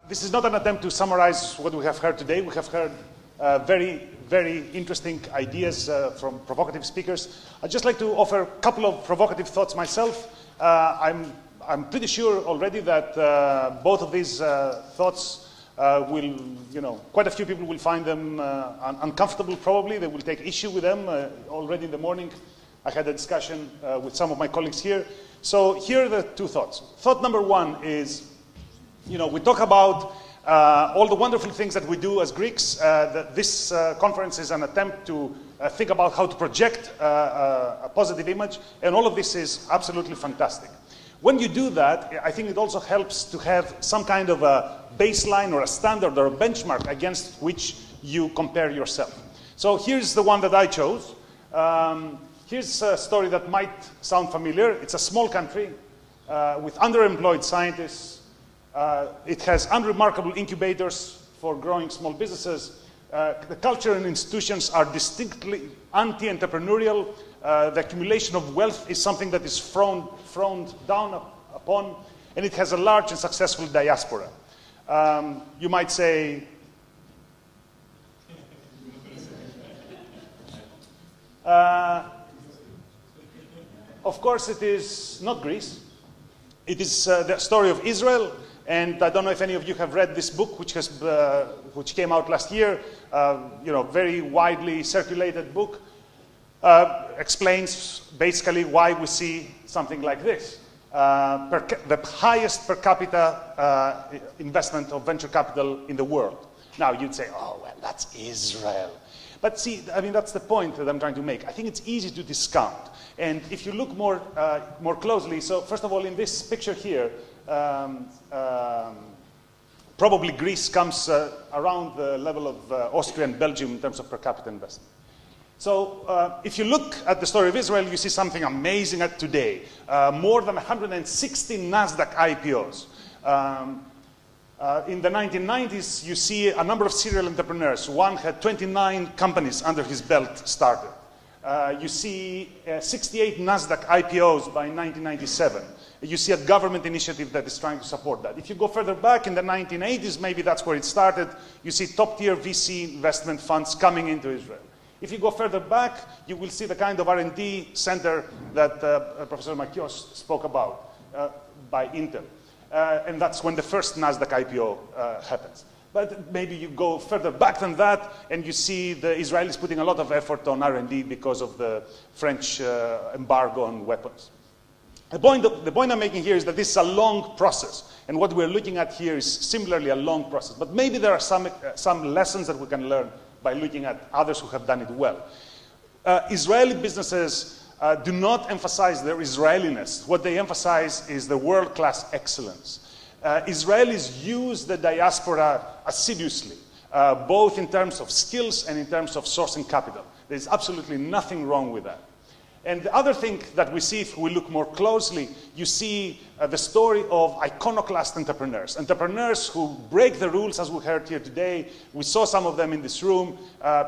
This is not an attempt to summarize what we have heard today. We have heard very, very interesting ideas from provocative speakers. I'd just like to offer a couple of provocative thoughts myself. I'm pretty sure already that both of these thoughts will, quite a few people will find them uncomfortable probably. They will take issue with them. Already in the morning, I had a discussion with some of my colleagues here. So here are the two thoughts. Thought number one is, we talk about all the wonderful things that we do as Greeks. That this conference is an attempt to think about how to project a positive image, and all of this is absolutely fantastic. When you do that, I think it also helps to have some kind of a baseline or a standard or a benchmark against which you compare yourself. So here's the one that I chose. Here's a story that might sound familiar. It's a small country with underemployed scientists. It has unremarkable incubators for growing small businesses. The culture and institutions are distinctly anti-entrepreneurial. The accumulation of wealth is something that is frowned down upon, and it has a large and successful diaspora. You might say, of course it is not Greece. It is the story of Israel. And I don't know if any of you have read this book, which came out last year. Very widely circulated book. Explains basically why we see something like this. The highest per capita investment of venture capital in the world. Now you'd say, oh, well, that's Israel. But see, that's the point that I'm trying to make. I think it's easy to discount. And if you look more closely, so first of all, in this picture here, probably Greece comes around the level of Austria and Belgium in terms of per capita investment. So if you look at the story of Israel, you see something amazing at today. More than 160 NASDAQ IPOs. In the 1990s, you see a number of serial entrepreneurs. One had 29 companies under his belt started. You see 68 NASDAQ IPOs by 1997. You see a government initiative that is trying to support that. If you go further back in the 1980s, maybe that's where it started, you see top-tier VC investment funds coming into Israel. If you go further back, you will see the kind of R&D center that Professor Makios spoke about by Intel. And that's when the first NASDAQ IPO happens. But maybe you go further back than that, and you see the Israelis putting a lot of effort on R&D because of the French embargo on weapons. The point I'm making here is that this is a long process, and what we're looking at here is similarly a long process. But maybe there are some lessons that we can learn by looking at others who have done it well. Israeli businesses do not emphasize their Israeliness. What they emphasize is the world-class excellence. Israelis use the diaspora assiduously, both in terms of skills and in terms of sourcing capital. There's absolutely nothing wrong with that. And the other thing that we see, if we look more closely, you see the story of iconoclast entrepreneurs. Entrepreneurs who break the rules, as we heard here today. We saw some of them in this room.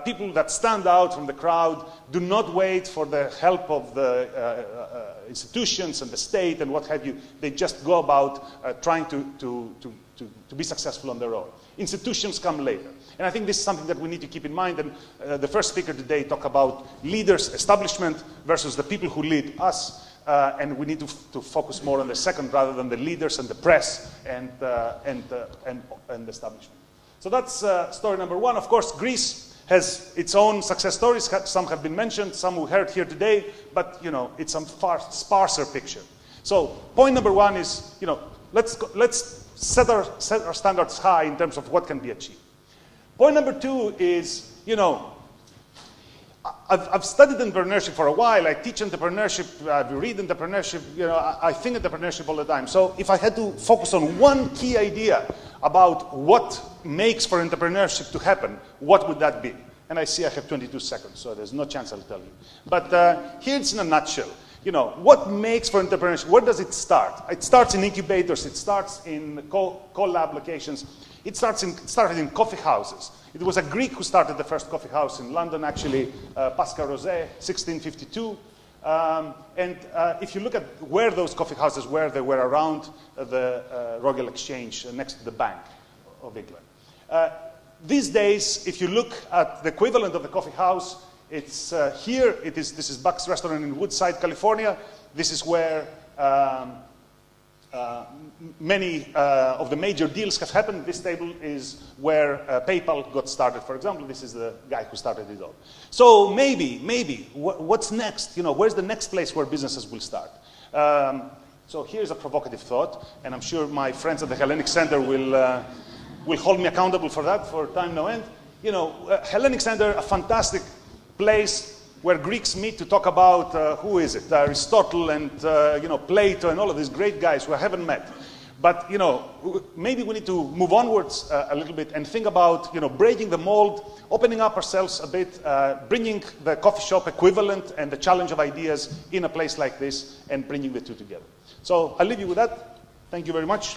People that stand out from the crowd, do not wait for the help of the institutions and the state and what have you. They just go about trying to be successful on their own. Institutions come later. And I think this is something that we need to keep in mind. And the first speaker today talked about leaders, establishment, versus the people who lead us. And we need to focus more on the second rather than the leaders and the press and the establishment. So that's story number one. Of course, Greece has its own success stories. Some have been mentioned, some we heard here today, but it's a far sparser picture. So point number one is, let's set our standards high in terms of what can be achieved. Point number two is, I've studied entrepreneurship for a while. I teach entrepreneurship, I read entrepreneurship, I think entrepreneurship all the time. So if I had to focus on one key idea about what makes for entrepreneurship to happen, what would that be? And I see I have 22 seconds, so there's no chance I'll tell you. But here it's in a nutshell. What makes for entrepreneurship? Where does it start? It starts in incubators. It starts in co-lab locations. It started in coffee houses. It was a Greek who started the first coffee house in London, actually, Pascal Rosé, 1652. And if you look at where those coffee houses were, they were around the Royal Exchange next to the bank. of England. These days, if you look at the equivalent of the coffee house, it's here. This is Buck's Restaurant in Woodside, California. This is where many of the major deals have happened. This table is where PayPal got started, for example. This is the guy who started it all. So maybe, what's next? You know, where's the next place where businesses will start? So here's a provocative thought, and I'm sure my friends at the Hellenic Center will hold me accountable for that for time no end. You know, Hellenic Center, a fantastic place where Greeks meet to talk about, who is it? Aristotle and, you know, Plato and all of these great guys who I haven't met. But, you know, maybe we need to move onwards a little bit and think about, you know, breaking the mold, opening up ourselves a bit, bringing the coffee shop equivalent and the challenge of ideas in a place like this and bringing the two together. So I'll leave you with that. Thank you very much.